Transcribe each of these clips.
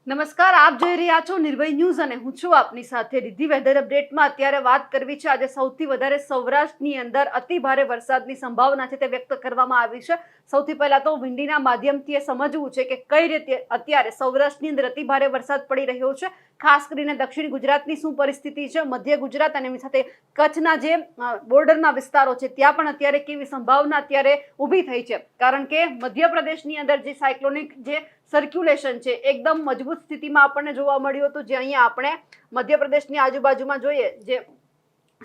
નમસ્કાર, આપ જોઈ રહ્યા છો નિર્ભય ન્યૂઝ અને હું છું આપની સાથે રિદ્ધિ. વેધર અપડેટમાં અત્યારે વાત કરવી છે. આજે સૌથી વધારે સૌરાષ્ટ્રની અંદર અતિ ભારે વરસાદની સંભાવના છે તે વ્યક્ત કરવામાં આવી છે. સૌથી પહેલા તો વિંડીના માધ્યમથી એ સમજવું છે કે કઈ રીતે અત્યારે સૌરાષ્ટ્રની અંદર અતિ ભારે વરસાદ પડી રહ્યો છે. ખાસ કરીને દક્ષિણ ગુજરાતની શું પરિસ્થિતિ છે, મધ્ય ગુજરાત અને સાથે કચ્છના જે બોર્ડરના વિસ્તારો છે ત્યાં પણ અત્યારે કેવી સંભાવના અત્યારે ઊભી થઈ છે. કારણ કે મધ્યપ્રદેશની અંદર જે સાયક્લોનિક જે સર્ક્યુલેશન છે એકદમ મજબૂત સ્થિતિમાં આપણને જોવા મળ્યું હતું. જે અહીંયા આપણે મધ્યપ્રદેશની આજુબાજુમાં જોઈએ જે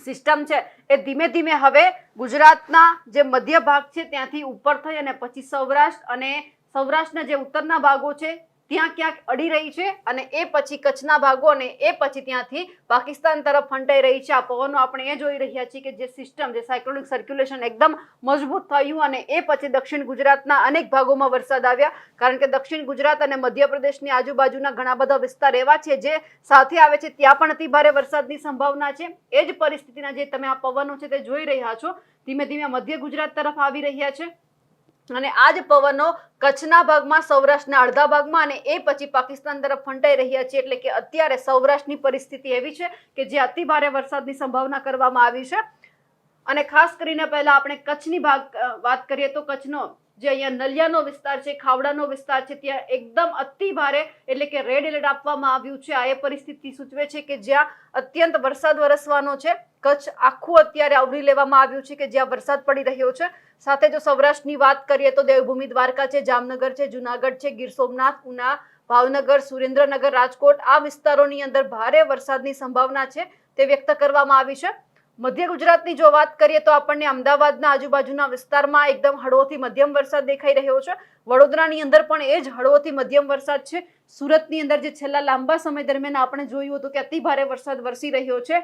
સિસ્ટમ છે એ ધીમે ધીમે હવે ગુજરાતના જે મધ્ય ભાગ છે ત્યાંથી ઉપર થઈ અને પછી સૌરાષ્ટ્ર અને સૌરાષ્ટ્રના જે ઉત્તરના ભાગો છે ત્યાં ક્યાંક અડી રહી છે અને એ પછી કચ્છના ભાગો અને એ પછી ત્યાંથી પાકિસ્તાન તરફ ફંટાઈ રહી છે. આ પવનો આપણે એ જોઈ રહ્યા છીએ કે જે સિસ્ટમ જે સાયક્લોનિક સર્ક્યુલેશન એકદમ મજબૂત થયું અને એ પછી દક્ષિણ ગુજરાતના અનેક ભાગોમાં વરસાદ આવ્યા. કારણ કે દક્ષિણ ગુજરાત અને મધ્યપ્રદેશની આજુબાજુના ઘણા બધા વિસ્તાર એવા છે જે સાથે આવે છે ત્યાં પણ અતિ ભારે વરસાદની સંભાવના છે. એ જ પરિસ્થિતિના જે તમે આ પવનો છે તે જોઈ રહ્યા છો ધીમે ધીમે મધ્ય ગુજરાત તરફ આવી રહ્યા છે અને આ જ પવનો કચ્છના ભાગમાં, સૌરાષ્ટ્રના અડધા ભાગમાં અને એ પછી પાકિસ્તાન તરફ ફંટાઈ રહ્યા છે. એટલે કે અત્યારે સૌરાષ્ટ્રની પરિસ્થિતિ એવી છે કે જે અતિ ભારે વરસાદની સંભાવના કરવામાં આવી છે. અને ખાસ કરીને પહેલા આપણે કચ્છની વાત કરીએ તો કચ્છનો જે અહીંયા નલિયાનો વિસ્તાર છે, ખાવડાનો વિસ્તાર છે ત્યાં એકદમ અતિ ભારે એટલે કે રેડ એલર્ટ આપવામાં આવ્યું છે. આ એ પરિસ્થિતિ સૂચવે છે કે જ્યાં અત્યંત વરસાદ વરસવાનો છે. કચ્છ આખું અત્યારે આવરી લેવામાં આવ્યું છે કે જ્યાં વરસાદ પડી રહ્યો છે. સાથે જો સૌરાષ્ટ્રની વાત કરીએ તો દેવભૂમિ દ્વારકા છે, જામનગર છે, જુનાગઢ છે, ગીર સોમનાથ, ઉના, ભાવનગર, સુરેન્દ્રનગર, રાજકોટ આ વિસ્તારોની અંદર ભારે વરસાદની સંભાવના છે તે વ્યક્ત કરવામાં આવી છે. મધ્ય ગુજરાતની જો વાત કરીએ તો આપણને અમદાવાદના આજુબાજુના વિસ્તારમાં એકદમ હળવોથી મધ્યમ વરસાદ દેખાઈ રહ્યો છે. વડોદરાની અંદર પણ એ જ હળવોથી મધ્યમ વરસાદ છે. સુરતની અંદર જે છેલ્લા લાંબા સમય દરમિયાન આપણે જોયું હતું કે અતિ ભારે વરસાદ વરસી રહ્યો છે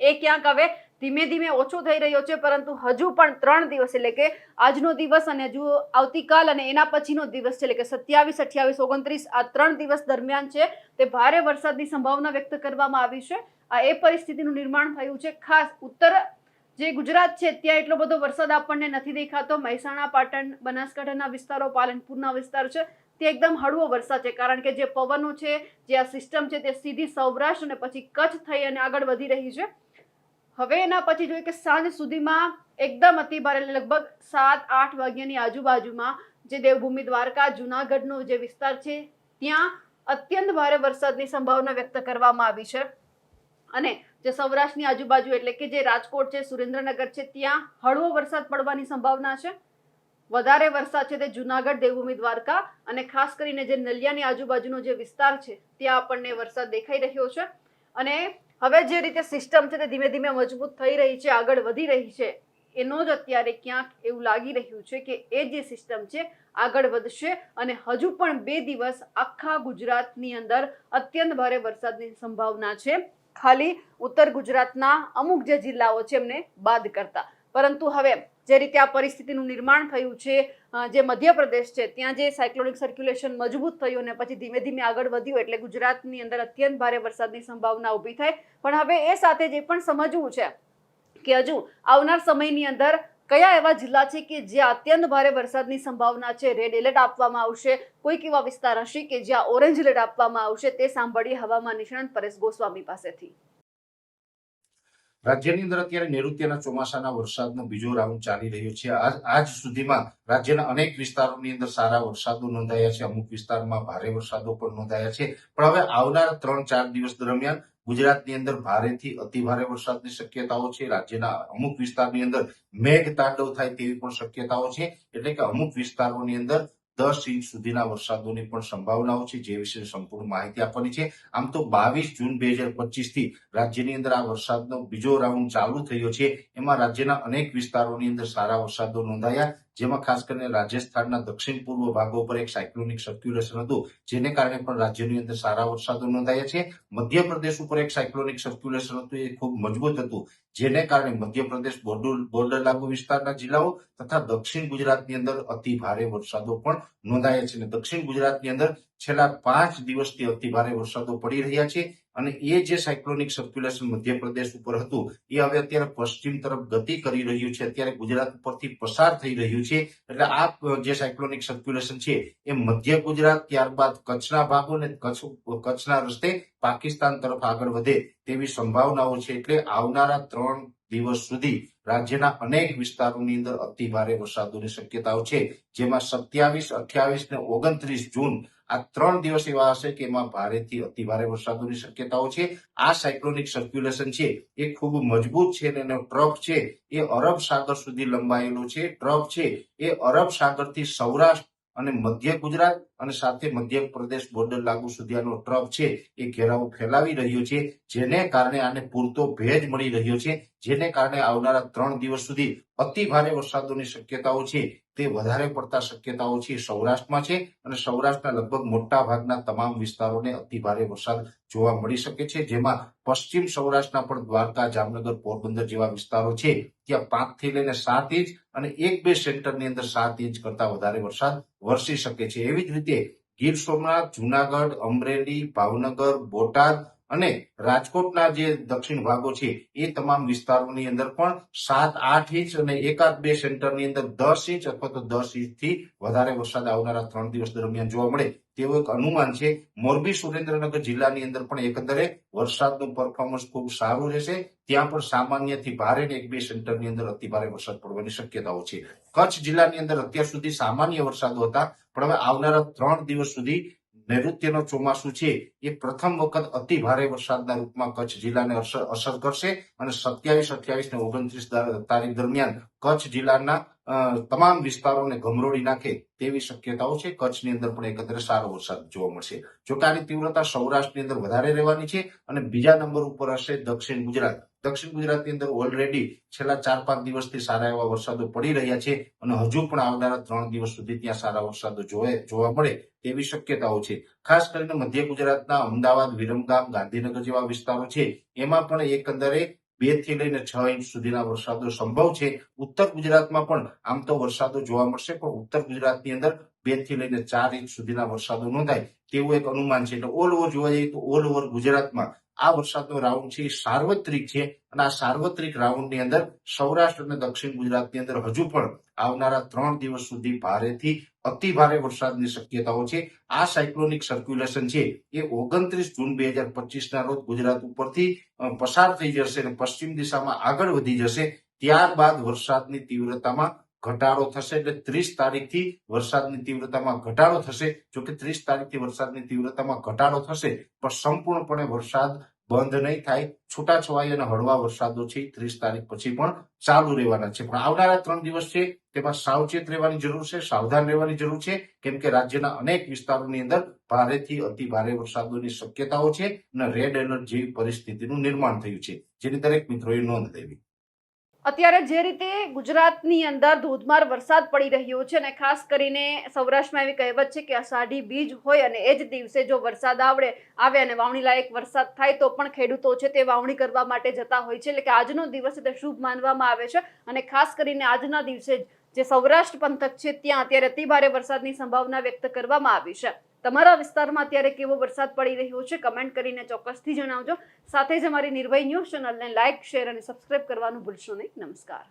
એ ક્યાંક હવે ધીમે ધીમે ઓછો થઈ રહ્યો છે. પરંતુ હજુ પણ 3 દિવસ એટલે કે આજનો દિવસ અને હજુ આવતીકાલ અને એના પછીનો દિવસ છે એટલે કે 27, 28, 29 આ 3 દિવસ દરમિયાન છે તે ભારે વરસાદની સંભાવના વ્યક્ત કરવામાં આવી છે. આ એ પરિસ્થિતિનું નિર્માણ થયું છે. ખાસ ઉત્તર જે ગુજરાત છે ત્યાં એટલો બધો વરસાદ આપણને નથી દેખાતો. મહેસાણા, પાટણ, બનાસકાંઠાના વિસ્તારો, પાલનપુરના વિસ્તાર છે તે એકદમ હળવો વરસાદ છે. કારણ કે જે પવનો છે, જે આ સિસ્ટમ છે તે સીધી સૌરાષ્ટ્ર અને પછી કચ્છ થઈ અને આગળ વધી રહી છે. હવે એના પછી જોઈએ કે સાંજ સુધીમાં એકદમ અતિ ભારે લગભગ 7-8 વાગ્યાની આજુબાજુમાં જે દેવભૂમિ દ્વારકા, જુનાગઢનો જે વિસ્તાર છે ત્યાં અત્યંત ભારે વરસાદની સંભાવના વ્યક્ત કરવામાં આવી છે. અને જે સૌરાષ્ટ્રની આજુબાજુ એટલે કે જે રાજકોટ છે, સુરેન્દ્રનગર છે ત્યાં હળવો વરસાદ પડવાની સંભાવના છે. વધારે વરસાદ છે તે જુનાગઢ, દેવભૂમિ દ્વારકા અને ખાસ કરીને જે નલિયાની આજુબાજુનો જે વિસ્તાર છે ત્યાં આપણને વરસાદ દેખાઈ રહ્યો છે. અને હવે જે રીતે સિસ્ટમ છે તે ધીમે ધીમે મજબૂત થઈ રહી છે, આગળ વધી રહી છે, એનો જ અત્યારે ક્યાંક એવું લાગી રહ્યું છે કે એ જે સિસ્ટમ છે આગળ વધશે અને હજુ પણ 2 દિવસ આખા ગુજરાતની અંદર અત્યંત ભારે વરસાદની સંભાવના છે. ખાલી ઉત્તર ગુજરાતના અમુક જે જિલ્લાઓ છે એમને બાદ કરતા. પરંતુ હવે જે રીતે આ પરિસ્થિતિનું નિર્માણ થયું છે, જે મધ્યપ્રદેશ છે ત્યાં જે સાયક્લોનિક સર્ક્યુલેશન મજબૂત થયું અને પછી ધીમે ધીમે આગળ વધ્યું એટલે ગુજરાતની અંદર અત્યંત ભારે વરસાદની સંભાવના ઊભી થાય. પણ હવે એ સાથે જે પણ સમજવું છે કે હજુ આવનાર સમયની અંદર કયા એવા જિલ્લા છે કે જ્યાં અત્યંત ભારે વરસાદની સંભાવના છે, રેડ એલર્ટ આપવામાં આવશે, કોઈક એવા વિસ્તાર હશે કે જ્યાં ઓરેન્જ એલર્ટ આપવામાં આવશે, તે સાંભળીએ હવામાન નિષ્ણાંત પરેશ ગોસ્વામી પાસેથી. રાજ્યની અંદર અત્યારે નૈઋત્યના ચોમાસાના વરસાદનો બીજો રાઉન્ડ ચાલી રહ્યો છે. આજ સુધીમાં રાજ્યના અનેક વિસ્તારોની અંદર સારા વરસાદો નોંધાયા છે. અમુક વિસ્તારમાં ભારે વરસાદો પણ નોંધાયા છે. પણ હવે આવનાર 3-4 દિવસ દરમિયાન ગુજરાતની અંદર ભારેથી અતિ ભારે વરસાદની શક્યતાઓ છે. રાજ્યના અમુક વિસ્તારની અંદર મેઘ તાંડવ થાય તેવી પણ શક્યતાઓ છે. એટલે કે અમુક વિસ્તારોની અંદર 10 ઇંચ સુધીના વરસાદોની પણ સંભાવનાઓ છે, જે વિશે સંપૂર્ણ માહિતી આપવાની છે. આમ તો 22 જૂન 2025 થી રાજ્યની અંદર આ વરસાદનો બીજો રાઉન્ડ ચાલુ થયો છે. એમાં રાજ્યના અનેક વિસ્તારોની અંદર સારા વરસાદો નોંધાયા, જેમાં ખાસ કરીને રાજસ્થાનના દક્ષિણ પૂર્વ ભાગો પર એક સાયક્લોનિક સર્ક્યુલેશન હતું, જેને કારણે પણ રાજ્યની અંદર સારા વરસાદો નોંધાયા છે. મધ્યપ્રદેશ ઉપર એક સાયક્લોનિક સર્ક્યુલેશન હતું, એ ખૂબ મજબૂત હતું, જેને કારણે મધ્યપ્રદેશ બોર્ડર લાગુ વિસ્તારના જિલ્લાઓ તથા દક્ષિણ ગુજરાતની અંદર અતિ ભારે વરસાદો પણ નોંધાયા છે. અને દક્ષિણ ગુજરાતની અંદર છેલ્લા 5 દિવસથી અતિભારે વરસાદો પડી રહ્યા છે અને એ જે સાયક્લોનિક સર્ક્યુલેશન મધ્યપ્રદેશ ઉપર હતું એ હવે અત્યારે પશ્ચિમ તરફ ગતિ કરી રહ્યું છે, અત્યારે ગુજરાત ઉપરથી પસાર થઈ રહ્યું છે. એટલે આ જે સાયક્લોનિક સર્ક્યુલેશન છે એ મધ્ય ગુજરાત, ત્યારબાદ કચ્છના ભાગો અને કચ્છના રસ્તે પાકિસ્તાન તરફ આગળ વધે તેવી સંભાવનાઓ છે. એટલે આવનારા 3 દિવસ સુધી રાજ્યના અનેક વિસ્તારોની અંદર અતિ ભારે વરસાદોની શક્યતાઓ છે, જેમાં 27, 28 ને 29 જૂન આ 3 દિવસ એવા હશે કે એમાં ભારેથી અતિ ભારે વરસાદોની શક્યતાઓ છે. આ સાયક્લોનિક સર્ક્યુલેશન છે એ ખૂબ મજબૂત છે અને એનો ટ્રફ છે એ અરબ સાગર સુધી લંબાયેલો છે. ટ્રફ છે એ અરબ સાગરથી સૌરાષ્ટ્ર અને મધ્ય ગુજરાત અને સાથે મધ્યપ્રદેશ બોર્ડર લાગુ સુધી આનો ટ્રફ છે એ ઘેરાવો ફેલાવી રહ્યો છે, જેને કારણે આને પૂરતો ભેજ મળી રહ્યો છે, જેને કારણે આવનારા 3 દિવસ સુધી અતિ ભારે વરસાદોની શક્યતાઓ છે તે વધારે પડતા શક્યતાઓ છે સૌરાષ્ટ્રમાં છે અને સૌરાષ્ટ્રના લગભગ મોટા ભાગના તમામ વિસ્તારોને અતિ ભારે વરસાદ જોવા મળી શકે છે, જેમાં પશ્ચિમ સૌરાષ્ટ્રના પણ દ્વારકા, જામનગર, પોરબંદર જેવા વિસ્તારો છે ત્યાં 5 થી લઈને 7 ઇંચ અને 1-2 સેન્ટરની અંદર 7 ઇંચ કરતા વધારે વરસાદ વરસી શકે છે. એવી જ રીતે ગીર સોમનાથ, જુનાગઢ, અમરેલી, ભાવનગર, બોટાદ અને રાજકોટના જે દક્ષિણ ભાગો છે એ તમામ વિસ્તારોની અંદર પણ 7-8 ઇંચ અને 1-2 સેન્ટરની અંદર 10 ઇંચ અથવા તો 10 ઇંચથી વધારે વરસાદ આવનારા 3 દિવસ દરમિયાન જોવા મળે તેવું એક અનુમાન છે. મોરબી, સુરેન્દ્રનગર જિલ્લાની અંદર પણ એકંદરે વરસાદનું પરફોર્મન્સ ખૂબ સારું રહેશે. ત્યાં પણ સામાન્યથી ભારે ને 1-2 સેન્ટરની અંદર અતિ ભારે વરસાદ પડવાની શક્યતાઓ છે. કચ્છ જિલ્લાની અંદર અત્યાર સુધી સામાન્ય વરસાદો હતા, પણ હવે આવનારા 3 દિવસ સુધી નૈઋત્યનો ચોમાસું છે એ પ્રથમ વખત અતિ ભારે વરસાદના રૂપમાં કચ્છ જિલ્લાને અસર કરશે અને 27, 28 ને 29 તારીખ દરમિયાન કચ્છ જિલ્લાના તમામ વિસ્તારોને ગમરોળી નાખે તેવી શક્યતાઓ છે. કચ્છની અંદર પણ એકંદરે સારો વરસાદ જોવા મળશે. જોકે આની તીવ્રતા સૌરાષ્ટ્રની અંદર વધારે રહેવાની છે અને બીજા નંબર ઉપર હશે દક્ષિણ ગુજરાત. દક્ષિણ ગુજરાતની અંદર ઓલરેડી છેલ્લા 4-5 દિવસથી સારા એવા વરસાદો પડી રહ્યા છે અને હજુ પણ આવનારા 3 દિવસ સુધી ત્યાં સારા વરસાદો જોવા મળે તેવી શક્યતાઓ છે. ખાસ કરીને મધ્ય ગુજરાતના અમદાવાદ, વિરમગામ, ગાંધીનગર જેવા વિસ્તારો છે એમાં પણ એકંદરે 2 થી લઈને 6 ઇંચ સુધીના વરસાદો સંભવ છે. ઉત્તર ગુજરાતમાં પણ આમ તો વરસાદો જોવા મળશે, પણ ઉત્તર ગુજરાતની અંદર 2 થી લઈને 4 ઇંચ સુધીના વરસાદો નોંધાય તેવું એક અનુમાન છે. એટલે ઓલ ઓવર જોવા જઈએ તો ઓલ ઓવર ગુજરાતમાં આ વરસાદનો રાઉન્ડ છે એ સાર્વત્રિક છે અને આ સાર્વત્રિક રાઉન્ડની અંદર સૌરાષ્ટ્ર અને દક્ષિણ ગુજરાતની અંદર હજુ પણ આવનારા 3 દિવસ સુધી ભારેથી અતિ ભારે વરસાદની શક્યતાઓ છે. આ સાયક્લોનિક સર્ક્યુલેશન છે એ 29 જૂન 2025 ના રોજ ગુજરાત ઉપરથી પસાર થઈ જશે અને પશ્ચિમ દિશામાં આગળ વધી જશે. ત્યારબાદ વરસાદની તીવ્રતામાં ઘટાડો થશે. એટલે 30 તારીખથી વરસાદની તીવ્રતામાં ઘટાડો થશે. જોકે 30 તારીખથી વરસાદની તીવ્રતામાં ઘટાડો થશે પણ સંપૂર્ણપણે વરસાદ બંધ નહીં થાય. છૂટાછવાયા અને હળવા વરસાદો છે 30 તારીખ પછી પણ ચાલુ રહેવાના છે. પણ આવનારા 3 દિવસ છે તેમાં સાવચેત રહેવાની જરૂર છે, સાવધાન રહેવાની જરૂર છે, કેમ કે રાજ્યના અનેક વિસ્તારોની અંદર ભારેથી અતિ ભારે વરસાદોની શક્યતાઓ છે અને રેડ એલર્ટ જેવી પરિસ્થિતિનું નિર્માણ થયું છે, જેની દરેક મિત્રોએ નોંધ લેવી. અત્યારે જે રીતે ગુજરાતની અંદર ધોધમાર વરસાદ પડી રહ્યો છે અને ખાસ કરીને સૌરાષ્ટ્રમાં એવી કહેવત છે કે અષાઢી બીજ હોય અને એ જ દિવસે જો વરસાદ આવે અને વાવણી લાયક વરસાદ થાય તો પણ ખેડૂતો છે તે વાવણી કરવા માટે જતા હોય છે. એટલે કે આજનો દિવસ તે શુભ માનવામાં આવે છે અને ખાસ કરીને આજના દિવસે જે સૌરાષ્ટ્ર પંથક છે ત્યાં અત્યારે અતિ ભારે વરસાદની સંભાવના વ્યક્ત કરવામાં આવી છે. તમારા વિસ્તારમાં અત્યારે કેવો વરસાદ પડી રહ્યો છે કમેન્ટ કરીને ચોક્કસથી જણાવજો. સાથે જ અમારી નિર્ભય ન્યૂઝ ચેનલને લાઇક, શેર અને સબસ્ક્રાઇબ કરવાનું ભૂલશો નહીં. નમસ્કાર.